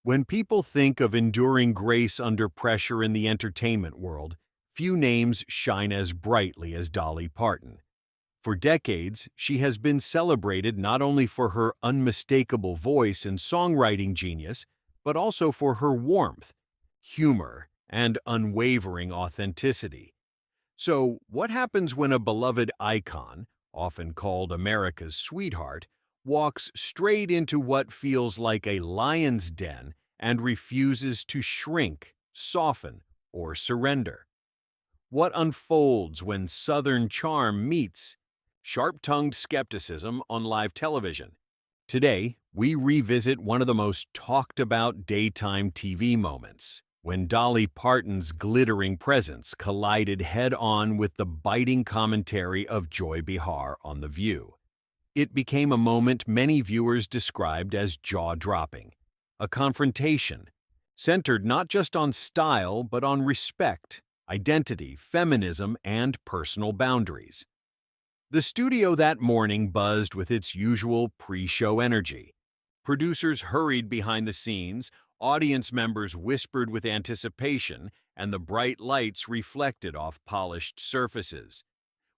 When people think of enduring grace under pressure in the entertainment world, few names shine as brightly as Dolly Parton. For decades, she has been celebrated not only for her unmistakable voice and songwriting genius, but also for her warmth, humor, and unwavering authenticity. So, what happens when a beloved icon, often called America's sweetheart, walks straight into what feels like a lion's den and refuses to shrink, soften, or surrender? What unfolds when Southern charm meets sharp-tongued skepticism on live television? Today, we revisit one of the most talked-about daytime TV moments, when Dolly Parton's glittering presence collided head-on with the biting commentary of Joy Behar on The View. It became a moment many viewers described as jaw-dropping, a confrontation, centered not just on style but on respect, identity, feminism, and personal boundaries. The studio that morning buzzed with its usual pre-show energy. Producers hurried behind the scenes, audience members whispered with anticipation, and the bright lights reflected off polished surfaces.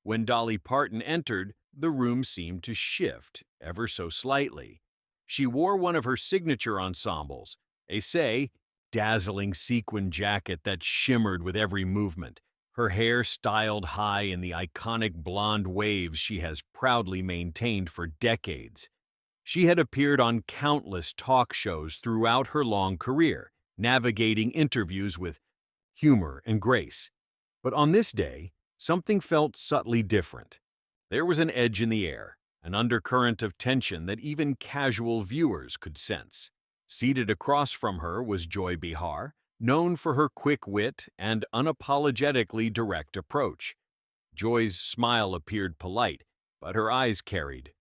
When Dolly Parton entered, the room seemed to shift, ever so slightly. She wore one of her signature ensembles, a dazzling sequin jacket that shimmered with every movement, her hair styled high in the iconic blonde waves she has proudly maintained for decades. She had appeared on countless talk shows throughout her long career, navigating interviews with humor and grace. But on this day, something felt subtly different. There was an edge in the air, an undercurrent of tension that even casual viewers could sense. Seated across from her was Joy Behar, known for her quick wit and unapologetically direct approach. Joy's smile appeared polite, but her eyes carried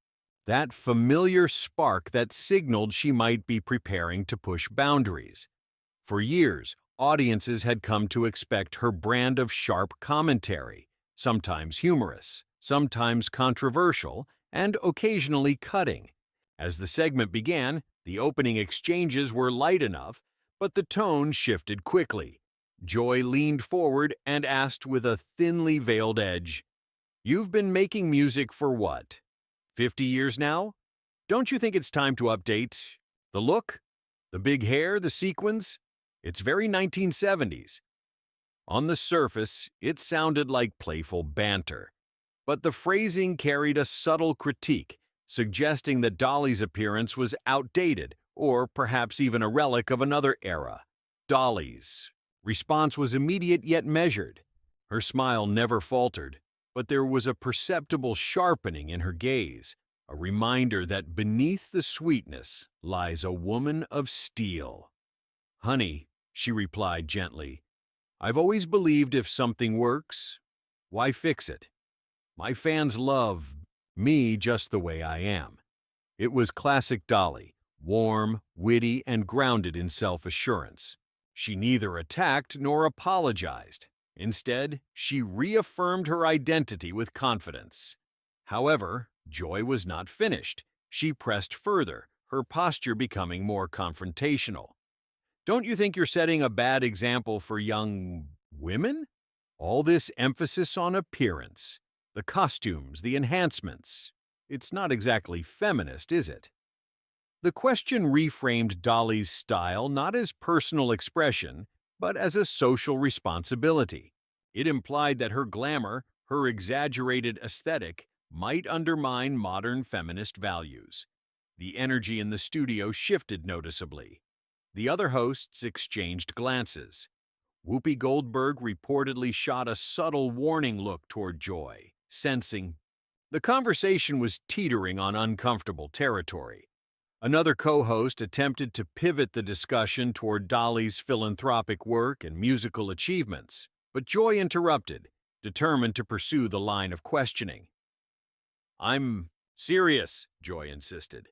that familiar spark that signaled she might be preparing to push boundaries. For years, audiences had come to expect her brand of sharp commentary, sometimes humorous, sometimes controversial, and occasionally cutting. As the segment began, the opening exchanges were light enough, but the tone shifted quickly. Joy leaned forward and asked with a thinly veiled edge, "You've been making music for what? 50 years now? Don't you think it's time to update? The look? The big hair? The sequins? It's very 1970s. On the surface, it sounded like playful banter, but the phrasing carried a subtle critique, suggesting that Dolly's appearance was outdated or perhaps even a relic of another era. Dolly's response was immediate yet measured. Her smile never faltered, but there was a perceptible sharpening in her gaze, a reminder that beneath the sweetness lies a woman of steel. "Honey," she replied gently, "I've always believed if something works, why fix it? My fans love me just the way I am." It was classic Dolly, warm, witty, and grounded in self-assurance. She neither attacked nor apologized. Instead, she reaffirmed her identity with confidence. However, Joy was not finished. She pressed further, her posture becoming more confrontational. "Don't you think you're setting a bad example for young women? All this emphasis on appearance, the costumes, the enhancements. It's not exactly feminist, is it?" The question reframed Dolly's style not as personal expression, but as a social responsibility. It implied that her glamour, her exaggerated aesthetic, might undermine modern feminist values. The energy in the studio shifted noticeably. The other hosts exchanged glances. Whoopi Goldberg reportedly shot a subtle warning look toward Joy, sensing the conversation was teetering on uncomfortable territory. Another co-host attempted to pivot the discussion toward Dolly's philanthropic work and musical achievements, but Joy interrupted, determined to pursue the line of questioning. "I'm serious," Joy insisted.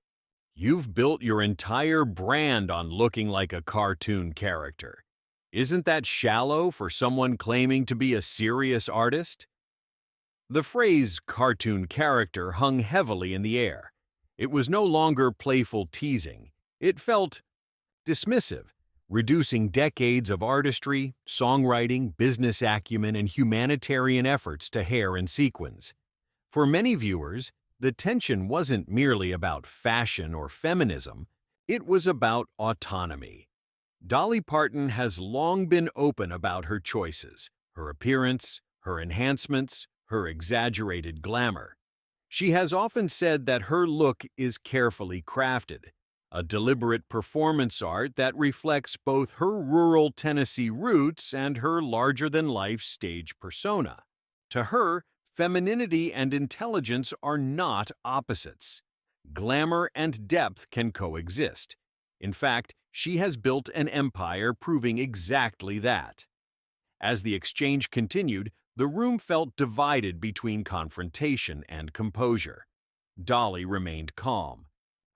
"You've built your entire brand on looking like a cartoon character. Isn't that shallow for someone claiming to be a serious artist?" The phrase "cartoon character" hung heavily in the air. It was no longer playful teasing. It felt dismissive, reducing decades of artistry, songwriting, business acumen, and humanitarian efforts to hair and sequins. For many viewers, the tension wasn't merely about fashion or feminism, it was about autonomy. Dolly Parton has long been open about her choices, her appearance, her enhancements, her exaggerated glamour. She has often said that her look is carefully crafted, a deliberate performance art that reflects both her rural Tennessee roots and her larger-than-life stage persona. To her, femininity and intelligence are not opposites. Glamour and depth can coexist. In fact, she has built an empire proving exactly that. As the exchange continued, the room felt divided between confrontation and composure. Dolly remained calm.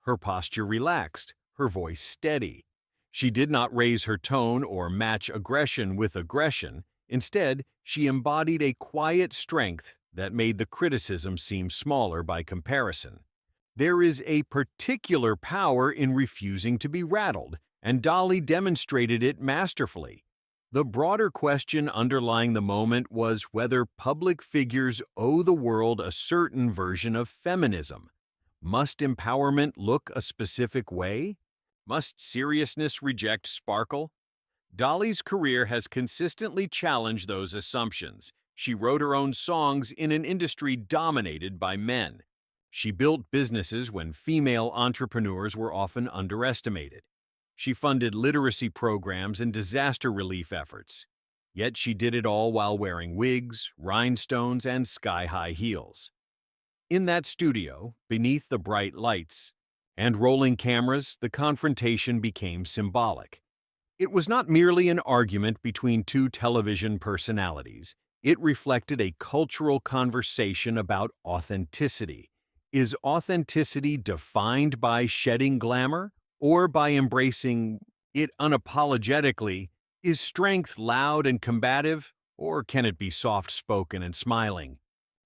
Her posture relaxed, her voice steady. She did not raise her tone or match aggression with aggression. Instead, she embodied a quiet strength that made the criticism seem smaller by comparison. There is a particular power in refusing to be rattled, and Dolly demonstrated it masterfully. The broader question underlying the moment was whether public figures owe the world a certain version of feminism. Must empowerment look a specific way? Must seriousness reject sparkle? Dolly's career has consistently challenged those assumptions. She wrote her own songs in an industry dominated by men. She built businesses when female entrepreneurs were often underestimated. She funded literacy programs and disaster relief efforts. Yet she did it all while wearing wigs, rhinestones, and sky-high heels. In that studio, beneath the bright lights and rolling cameras, the confrontation became symbolic. It was not merely an argument between two television personalities. It reflected a cultural conversation about authenticity. Is authenticity defined by shedding glamour or by embracing it unapologetically? Is strength loud and combative, or can it be soft-spoken and smiling?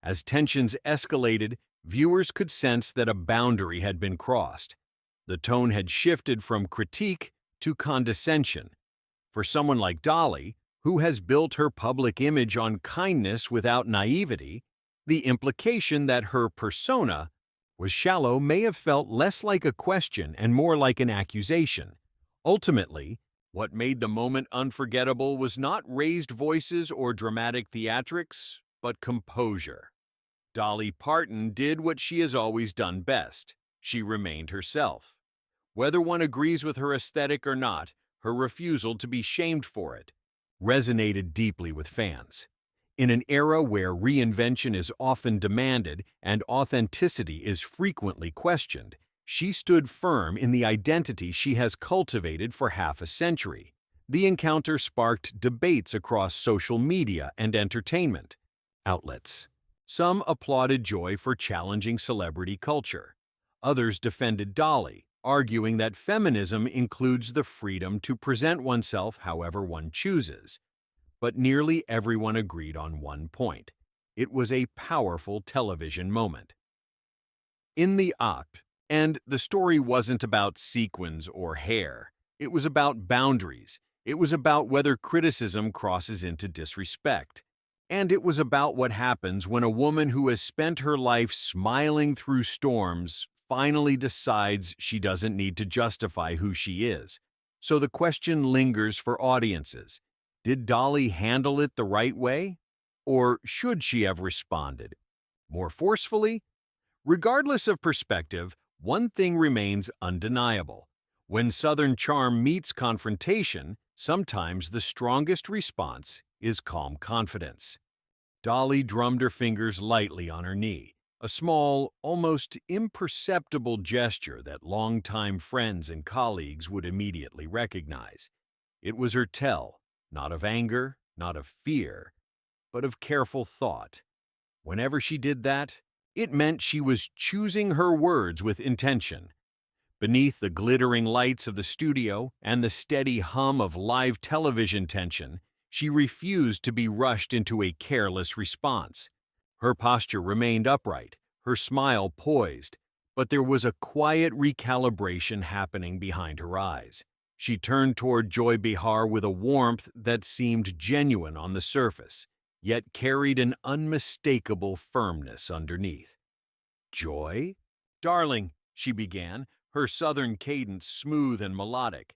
As tensions escalated, viewers could sense that a boundary had been crossed. The tone had shifted from critique to condescension. For someone like Dolly, who has built her public image on kindness without naivety, the implication that her persona was shallow may have felt less like a question and more like an accusation. Ultimately, what made the moment unforgettable was not raised voices or dramatic theatrics, but composure. Dolly Parton did what she has always done best. She remained herself. Whether one agrees with her aesthetic or not, her refusal to be shamed for it resonated deeply with fans. In an era where reinvention is often demanded and authenticity is frequently questioned, she stood firm in the identity she has cultivated for half a century. The encounter sparked debates across social media and entertainment outlets. Some applauded Joy for challenging celebrity culture. Others defended Dolly, arguing that feminism includes the freedom to present oneself however one chooses. But nearly everyone agreed on one point. It was a powerful television moment. In the op, and the story wasn't about sequins or hair. It was about boundaries. It was about whether criticism crosses into disrespect. And it was about what happens when a woman who has spent her life smiling through storms finally decides she doesn't need to justify who she is. So the question lingers for audiences. Did Dolly handle it the right way? Or should she have responded more forcefully? Regardless of perspective, one thing remains undeniable. When Southern charm meets confrontation, sometimes the strongest response is calm confidence. Dolly drummed her fingers lightly on her knee, a small, almost imperceptible gesture that longtime friends and colleagues would immediately recognize. It was her tell, not of anger, not of fear, but of careful thought. Whenever she did that, it meant she was choosing her words with intention. Beneath the glittering lights of the studio and the steady hum of live television tension, she refused to be rushed into a careless response. Her posture remained upright, her smile poised, but there was a quiet recalibration happening behind her eyes. She turned toward Joy Behar with a warmth that seemed genuine on the surface, yet carried an unmistakable firmness underneath. "Joy? Darling," she began, her southern cadence smooth and melodic,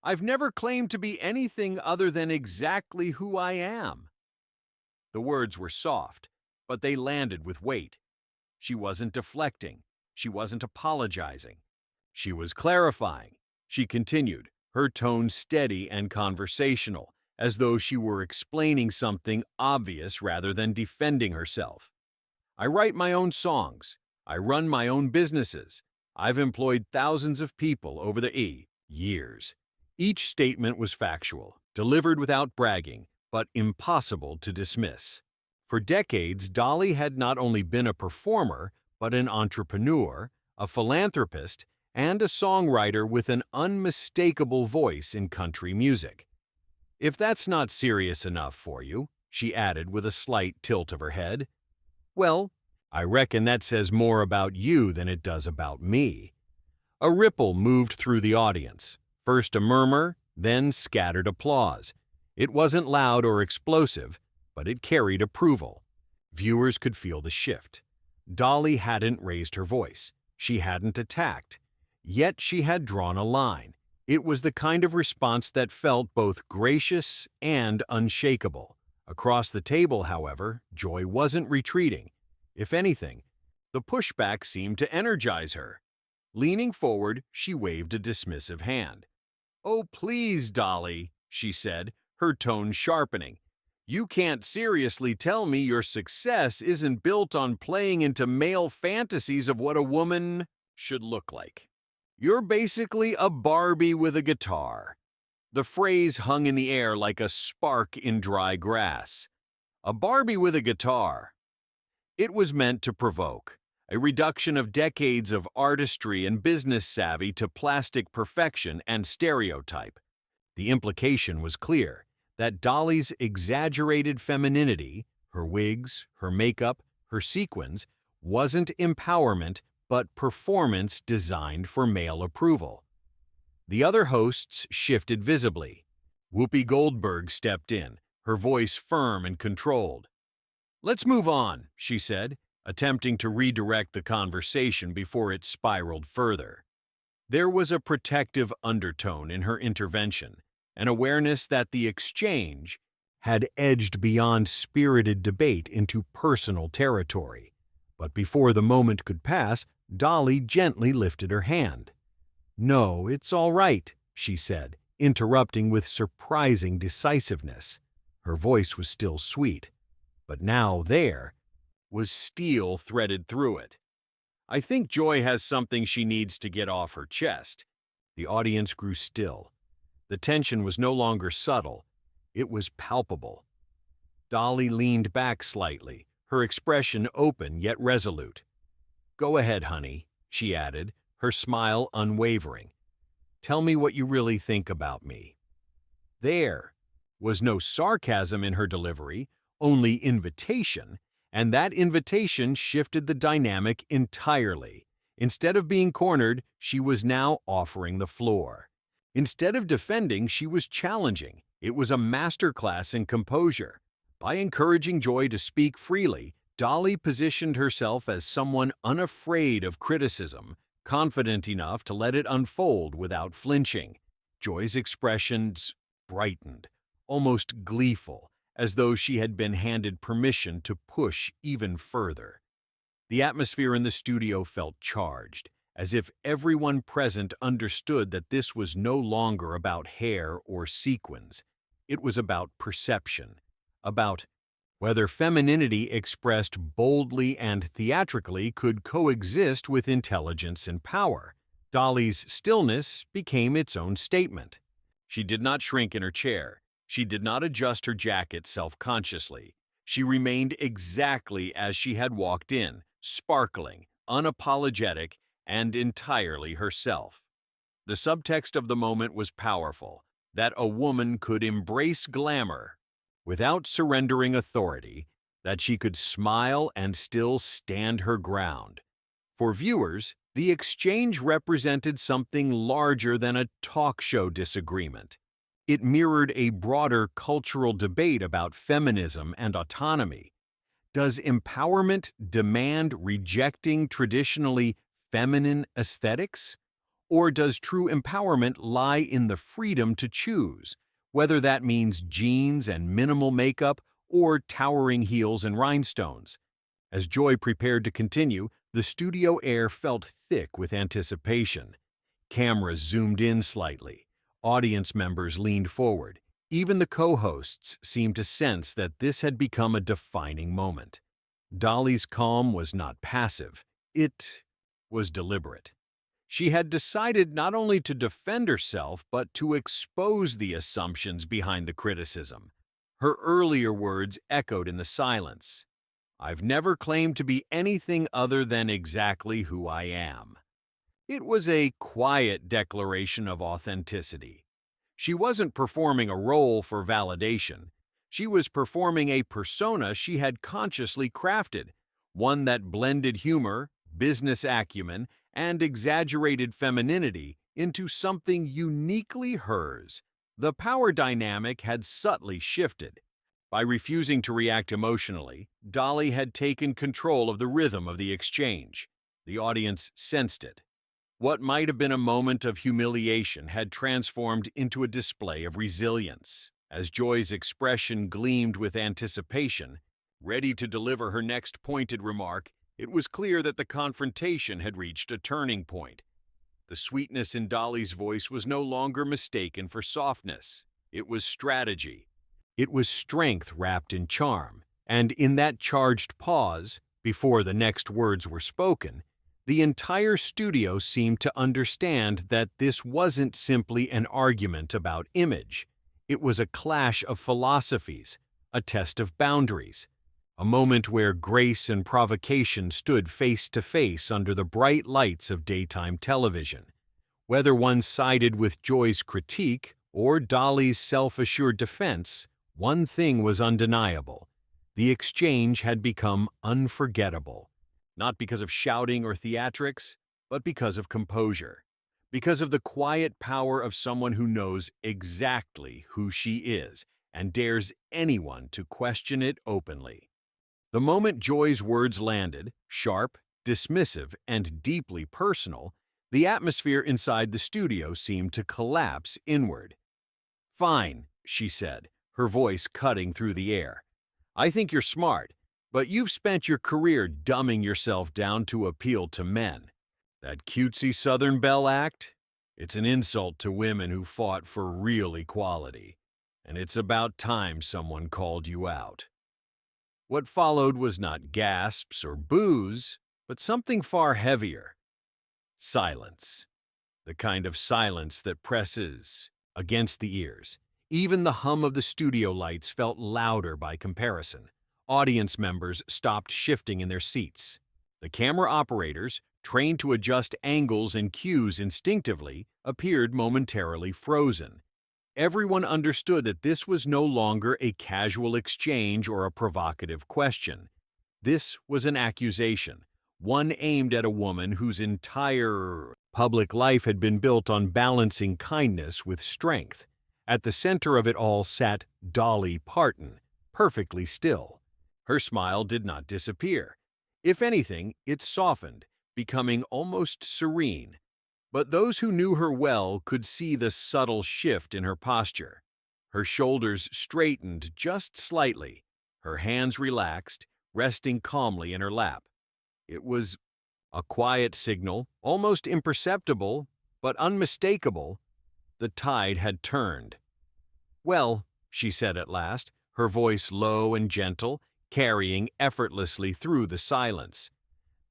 "I've never claimed to be anything other than exactly who I am." The words were soft, but they landed with weight. She wasn't deflecting. She wasn't apologizing. She was clarifying. She continued, her tone steady and conversational, as though she were explaining something obvious rather than defending herself. "I write my own songs. I run my own businesses. I've employed thousands of people over the years." Each statement was factual, delivered without bragging, but impossible to dismiss. For decades, Dolly had not only been a performer, but an entrepreneur, a philanthropist, and a songwriter with an unmistakable voice in country music. "If that's not serious enough for you," she added with a slight tilt of her head, "well, I reckon that says more about you than it does about me." A ripple moved through the audience, first a murmur, then scattered applause. It wasn't loud or explosive, but it carried approval. Viewers could feel the shift. Dolly hadn't raised her voice. She hadn't attacked. Yet she had drawn a line. It was the kind of response that felt both gracious and unshakable. Across the table, however, Joy wasn't retreating. If anything, the pushback seemed to energize her. Leaning forward, she waved a dismissive hand. "Oh, please, Dolly," she said, her tone sharpening. "You can't seriously tell me your success isn't built on playing into male fantasies of what a woman should look like. You're basically a Barbie with a guitar." The phrase hung in the air like a spark in dry grass. A Barbie with a guitar. It was meant to provoke, a reduction of decades of artistry and business savvy to plastic perfection and stereotype. The implication was clear, that Dolly's exaggerated femininity, her wigs, her makeup, her sequins, wasn't empowerment but performance designed for male approval. The other hosts shifted visibly. Whoopi Goldberg stepped in, her voice firm and controlled. "Let's move on," she said, attempting to redirect the conversation before it spiraled further. There was a protective undertone in her intervention, an awareness that the exchange had edged beyond spirited debate into personal territory. But before the moment could pass, Dolly gently lifted her hand. "No, it's all right," she said, interrupting with surprising decisiveness. Her voice was still sweet, but now there was steel threaded through it. "I think Joy has something she needs to get off her chest." The audience grew still. The tension was no longer subtle. It was palpable. Dolly leaned back slightly, her expression open yet resolute. "Go ahead, honey," she added, her smile unwavering. "Tell me what you really think about me." There was no sarcasm in her delivery, only invitation, and that invitation shifted the dynamic entirely. Instead of being cornered, she was now offering the floor. Instead of defending, she was challenging. It was a masterclass in composure. By encouraging Joy to speak freely, Dolly positioned herself as someone unafraid of criticism, confident enough to let it unfold without flinching. Joy's expressions brightened, almost gleeful, as though she had been handed permission to push even further. The atmosphere in the studio felt charged, as if everyone present understood that this was no longer about hair or sequins. It was about perception, about whether femininity expressed boldly and theatrically could coexist with intelligence and power. Dolly's stillness became its own statement. She did not shrink in her chair. She did not adjust her jacket self-consciously. She remained exactly as she had walked in, sparkling, unapologetic, and entirely herself. The subtext of the moment was powerful, that a woman could embrace glamour without surrendering authority, that she could smile and still stand her ground. For viewers, The exchange represented something larger than a talk show disagreement. It mirrored a broader cultural debate about feminism and autonomy. Does empowerment demand rejecting traditionally feminine aesthetics? Or does true empowerment lie in the freedom to choose, whether that means jeans and minimal makeup or towering heels and rhinestones? As Joy prepared to continue, the studio air felt thick with anticipation. Cameras zoomed in slightly. Audience members leaned forward. Even the co-hosts seemed to sense that this had become a defining moment. Dolly's calm was not passive. It was deliberate. She had decided not only to defend herself, but to expose the assumptions behind the criticism. Her earlier words echoed in the silence. "I've never claimed to be anything other than exactly who I am." It was a quiet declaration of authenticity. She wasn't performing a role for validation. She was performing a persona she had consciously crafted, one that blended humor, business acumen, and exaggerated femininity into something uniquely hers. The power dynamic had subtly shifted. By refusing to react emotionally, Dolly had taken control of the rhythm of the exchange. The audience sensed it. What might have been a moment of humiliation had transformed into a display of resilience. As Joy's expression gleamed with anticipation, ready to deliver her next pointed remark, it was clear that the confrontation had reached a turning point. The sweetness in Dolly's voice was no longer mistaken for softness. It was strategy. It was strength wrapped in charm, and in that charged pause, before the next words were spoken, the entire studio seemed to understand that this wasn't simply an argument about image. It was a clash of philosophies, a test of boundaries, a moment where grace and provocation stood face to face under the bright lights of daytime television. Whether one sided with Joy's critique or Dolly's self-assured defense, one thing was undeniable. The exchange had become unforgettable, not because of shouting or theatrics, but because of composure, because of the quiet power of someone who knows exactly who she is and dares anyone to question it openly. The moment Joy's words landed, sharp, dismissive, and deeply personal, the atmosphere inside the studio seemed to collapse inward. "Fine," she said, her voice cutting through the air. "I think you're smart, but you've spent your career dumbing yourself down to appeal to men. That cutesy Southern Belle act? It's an insult to women who fought for real equality. And it's about time someone called you out." What followed was not gasps or boos, but something far heavier. Silence. The kind of silence that presses against the ears. Even the hum of the studio lights felt louder by comparison. Audience members stopped shifting in their seats. The camera operators, trained to adjust angles and cues instinctively, appeared momentarily frozen. Everyone understood that this was no longer a casual exchange or a provocative question. This was an accusation, one aimed at a woman whose entire public life had been built on balancing kindness with strength. At the center of it all sat Dolly Parton, perfectly still. Her smile did not disappear. If anything, it softened, becoming almost serene. But those who knew her well could see the subtle shift in her posture. Her shoulders straightened just slightly, her hands relaxed, resting calmly in her lap. It was a quiet signal, almost imperceptible, but unmistakable. The tide had turned. "Well," she said at last, her voice low and gentle, carrying effortlessly through the silence.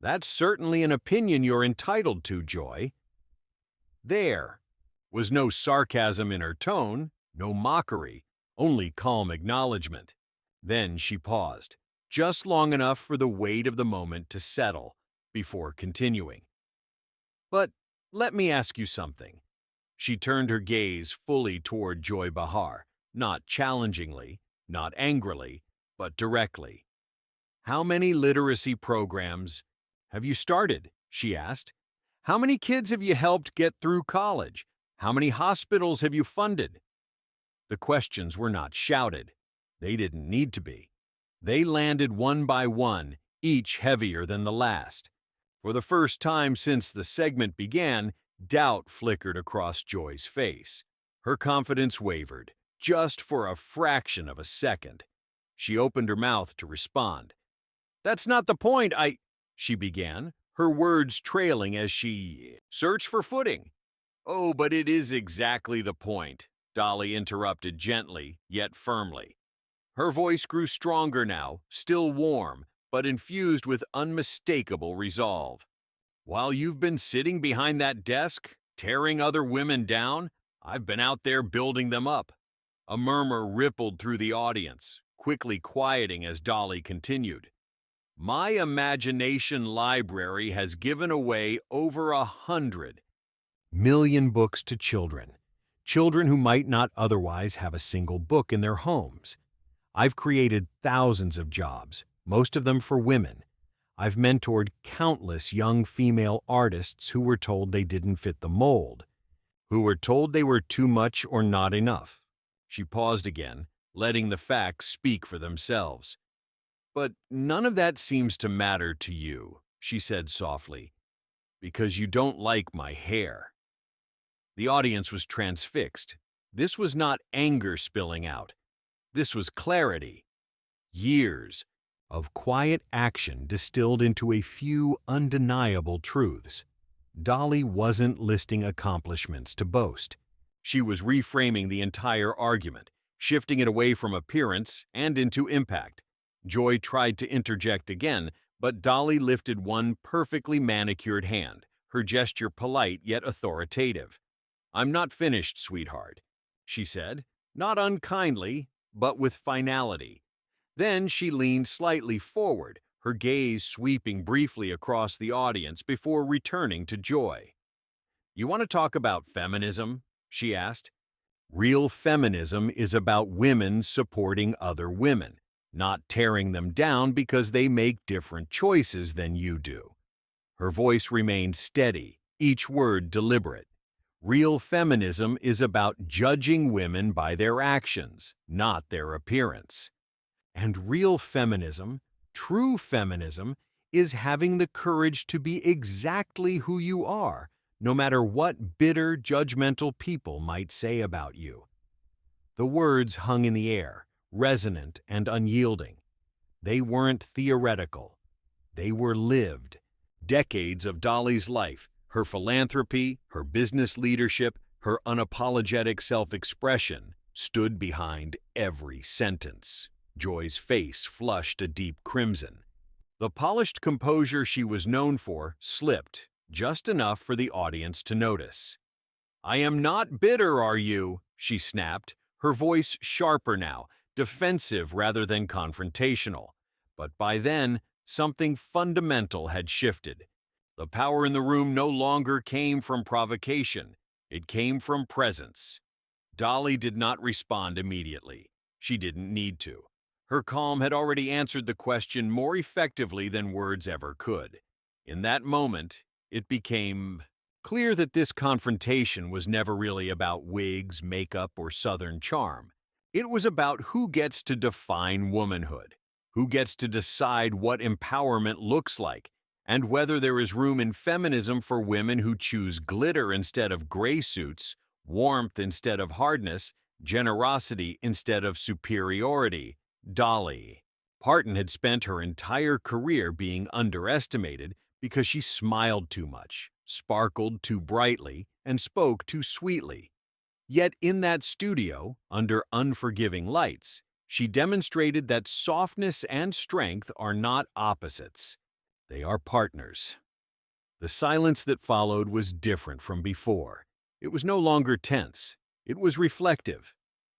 "That's certainly an opinion you're entitled to, Joy." There was no sarcasm in her tone, no mockery, only calm acknowledgement. Then she paused, just long enough for the weight of the moment to settle, before continuing. "But let me ask you something." She turned her gaze fully toward Joy Behar, not challengingly, not angrily, but directly. "How many literacy programs have you started?" she asked. How many kids have you helped get through college? How many hospitals have you funded? The questions were not shouted. They didn't need to be. They landed one by one, each heavier than the last. For the first time since the segment began, doubt flickered across Joy's face. Her confidence wavered, just for a fraction of a second. She opened her mouth to respond. "That's not the point, she began, her words trailing as she searched for footing. "Oh, but it is exactly the point," Dolly interrupted gently, yet firmly. Her voice grew stronger now, still warm, but infused with unmistakable resolve. "While you've been sitting behind that desk, tearing other women down, I've been out there building them up." A murmur rippled through the audience, quickly quieting as Dolly continued. "My imagination library has given away over 100 million books to children, children who might not otherwise have a single book in their homes. I've created thousands of jobs, most of them for women. I've mentored countless young female artists who were told they didn't fit the mold, who were told they were too much or not enough." She paused again, letting the facts speak for themselves. "But none of that seems to matter to you," she said softly, "because you don't like my hair." The audience was transfixed. This was not anger spilling out. This was clarity. Years of quiet action distilled into a few undeniable truths. Dolly wasn't listing accomplishments to boast. She was reframing the entire argument, shifting it away from appearance and into impact. Joy tried to interject again, but Dolly lifted one perfectly manicured hand, her gesture polite yet authoritative. "I'm not finished, sweetheart," she said, not unkindly, but with finality. Then she leaned slightly forward, her gaze sweeping briefly across the audience before returning to Joy. "You want to talk about feminism?" she asked. "Real feminism is about women supporting other women, not tearing them down because they make different choices than you do." Her voice remained steady, each word deliberate. "Real feminism is about judging women by their actions, not their appearance. And real feminism, true feminism, is having the courage to be exactly who you are, no matter what bitter, judgmental people might say about you." The words hung in the air, resonant and unyielding. They weren't theoretical. They were lived. Decades of Dolly's life, her philanthropy, her business leadership, her unapologetic self-expression, stood behind every sentence. Joy's face flushed a deep crimson. The polished composure she was known for slipped, just enough for the audience to notice. "I am not bitter, are you?" she snapped, her voice sharper now, defensive rather than confrontational. But by then, something fundamental had shifted. The power in the room no longer came from provocation. It came from presence. Dolly did not respond immediately. She didn't need to. Her calm had already answered the question more effectively than words ever could. In that moment, it became clear that this confrontation was never really about wigs, makeup, or Southern charm. It was about who gets to define womanhood, who gets to decide what empowerment looks like, and whether there is room in feminism for women who choose glitter instead of gray suits, warmth instead of hardness, generosity instead of superiority. Dolly Parton had spent her entire career being underestimated because she smiled too much, sparkled too brightly, and spoke too sweetly. Yet in that studio, under unforgiving lights, she demonstrated that softness and strength are not opposites. They are partners. The silence that followed was different from before. It was no longer tense. It was reflective.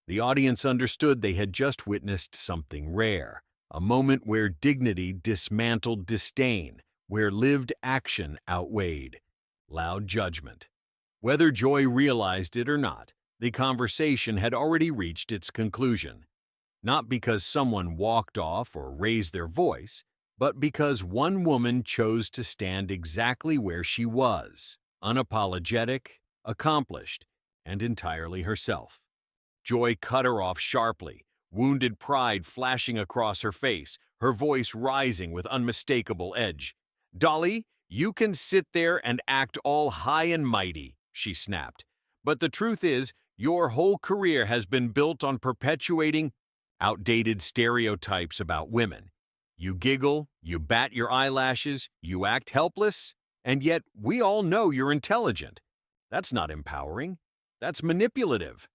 The audience understood they had just witnessed something rare, a moment where dignity dismantled disdain, where lived action outweighed loud judgment. Whether Joy realized it or not, the conversation had already reached its conclusion. Not because someone walked off or raised their voice, but because one woman chose to stand exactly where she was, unapologetic, accomplished, and entirely herself. Joy cut her off sharply, wounded pride flashing across her face, her voice rising with unmistakable edge. "Dolly, you can sit there and act all high and mighty," she snapped. "But the truth is, your whole career has been built on perpetuating outdated stereotypes about women. You giggle, you bat your eyelashes, you act helpless, and yet we all know you're intelligent. That's not empowering. That's manipulative."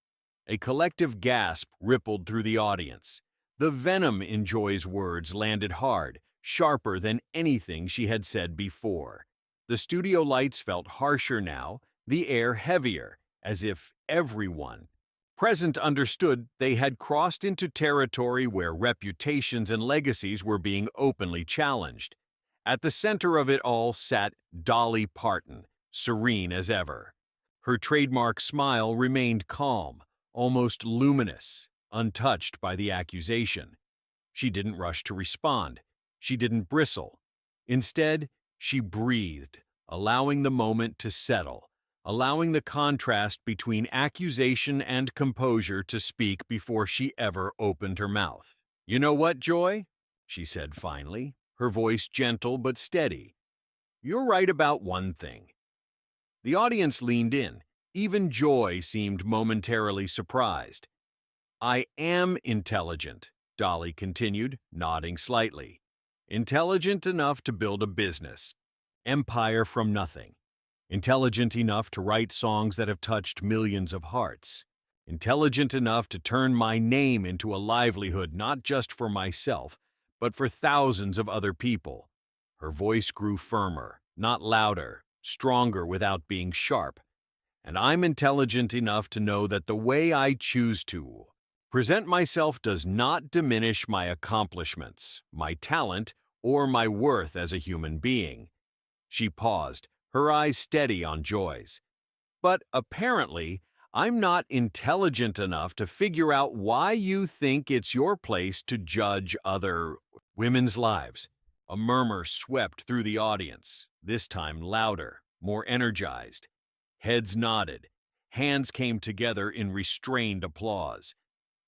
A collective gasp rippled through the audience. The venom in Joy's words landed hard, sharper than anything she had said before. The studio lights felt harsher now, the air heavier, as if everyone present understood they had crossed into territory where reputations and legacies were being openly challenged. At the center of it all sat Dolly Parton, serene as ever. Her trademark smile remained calm, almost luminous, untouched by the accusation. She didn't rush to respond. She didn't bristle. Instead, she breathed, allowing the moment to settle, allowing the contrast between accusation and composure to speak before she ever opened her mouth. "You know what, Joy?" she said finally, her voice gentle but steady. "You're right about one thing." The audience leaned in. Even Joy seemed momentarily surprised. "I am intelligent," Dolly continued, nodding slightly. "Intelligent enough to build a business. Empire from nothing. Intelligent enough to write songs that have touched millions of hearts. Intelligent enough to turn my name into a livelihood not just for myself, but for thousands of other people." Her voice grew firmer, not louder, stronger without being sharp. "And I'm intelligent enough to know that the way I choose to present myself does not diminish my accomplishments, my talent, or my worth as a human being." She paused, her eyes steady on Joy's. "But apparently, I'm not intelligent enough to figure out why you think it's your place to judge other women's lives." A murmur swept through the audience, this time louder, more energized. Heads nodded. Hands came together in restrained applause.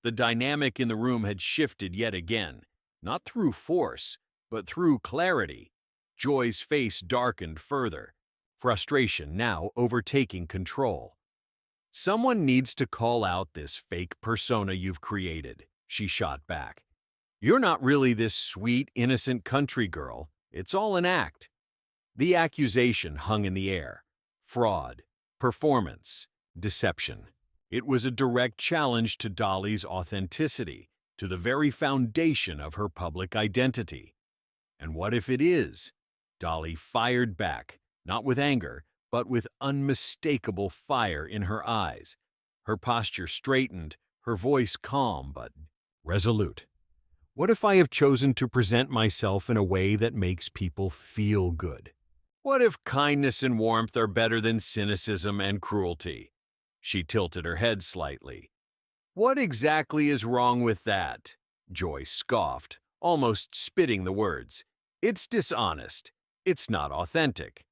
The dynamic in the room had shifted yet again, not through force, but through clarity. Joy's face darkened further, frustration now overtaking control. "Someone needs to call out this fake persona you've created," she shot back. "You're not really this sweet, innocent country girl. It's all an act." The accusation hung in the air. Fraud, performance, deception. It was a direct challenge to Dolly's authenticity, to the very foundation of her public identity. "And what if it is?" Dolly fired back, not with anger, but with unmistakable fire in her eyes. Her posture straightened, her voice calm but resolute. "What if I have chosen to present myself in a way that makes people feel good? What if kindness and warmth are better than cynicism and cruelty?" She tilted her head slightly. "What exactly is wrong with that?" Joy scoffed, almost spitting the words. "It's dishonest. It's not authentic."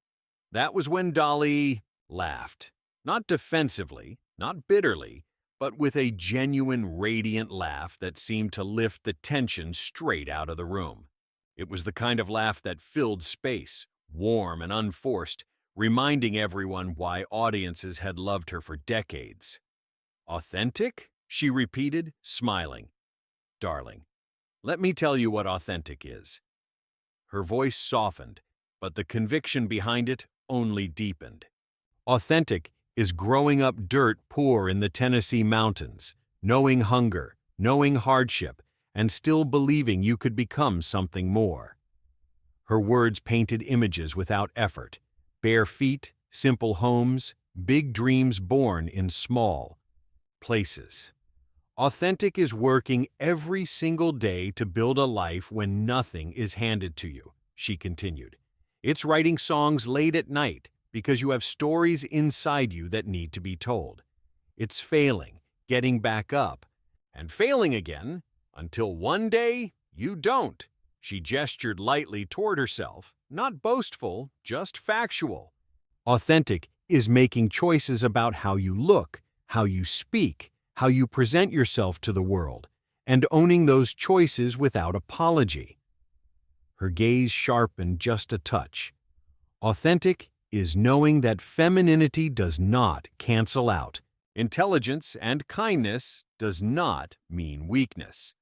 That was when Dolly laughed. Not defensively, not bitterly, but with a genuine, radiant laugh that seemed to lift the tension straight out of the room. It was the kind of laugh that filled space, warm and unforced, reminding everyone why audiences had loved her for decades. "Authentic?" she repeated, smiling. "Darling, let me tell you what authentic is." Her voice softened, but the conviction behind it only deepened. Authentic is growing up dirt poor in the Tennessee mountains, knowing hunger, knowing hardship, and still believing you could become something more. Her words painted images without effort: bare feet, simple homes, big dreams born in small places. Authentic is working every single day to build a life when nothing is handed to you, she continued. It's writing songs late at night because you have stories inside you that need to be told. It's failing, getting back up, and failing again until one day you don't. She gestured lightly toward herself, not boastful, just factual. Authentic is making choices about how you look, how you speak, how you present yourself to the world, and owning those choices without apology. Her gaze sharpened just a touch. Authentic is knowing that femininity does not cancel out. Intelligence and kindness does not mean weakness.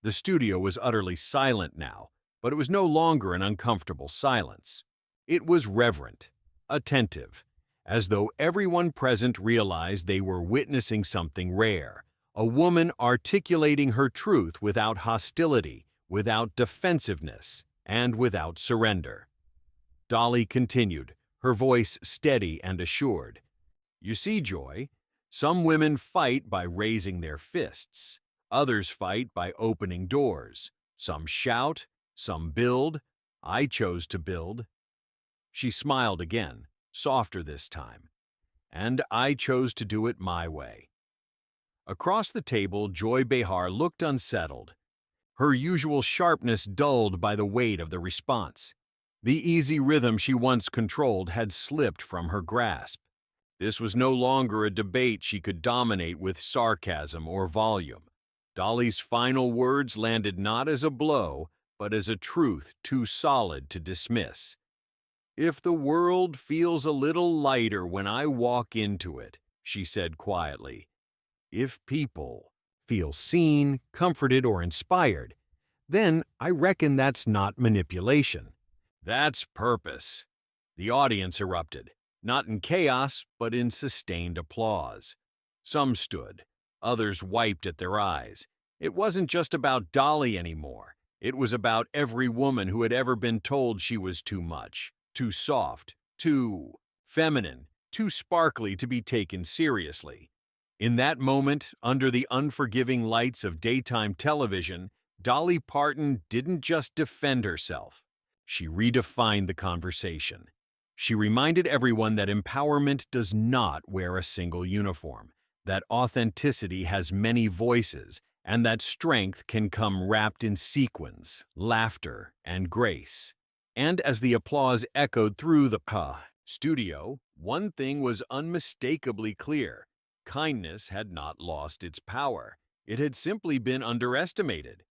The studio was utterly silent now, but it was no longer an uncomfortable silence. It was reverent, attentive, as though everyone present realized they were witnessing something rare, a woman articulating her truth without hostility, without defensiveness, and without surrender. Dolly continued, her voice steady and assured. You see, Joy, some women fight by raising their fists. Others fight by opening doors. Some shout, some build. I chose to build. She smiled again, softer this time. And I chose to do it my way. Across the table, Joy Behar looked unsettled, her usual sharpness dulled by the weight of the response. The easy rhythm she once controlled had slipped from her grasp. This was no longer a debate she could dominate with sarcasm or volume. Dolly's final words landed not as a blow, but as a truth too solid to dismiss. If the world feels a little lighter when I walk into it, she said quietly, if people feel seen, comforted, or inspired, then I reckon that's not manipulation. That's purpose. The audience erupted, not in chaos, but in sustained applause. Some stood, others wiped at their eyes. It wasn't just about Dolly anymore. It was about every woman who had ever been told she was too much, too soft, too feminine, too sparkly to be taken seriously. In that moment, under the unforgiving lights of daytime television, Dolly Parton didn't just defend herself. She redefined the conversation. She reminded everyone that empowerment does not wear a single uniform, that authenticity has many voices, and that strength can come wrapped in sequins, laughter, and grace. And as the applause echoed through the studio, one thing was unmistakably clear. Kindness had not lost its power. It had simply been underestimated.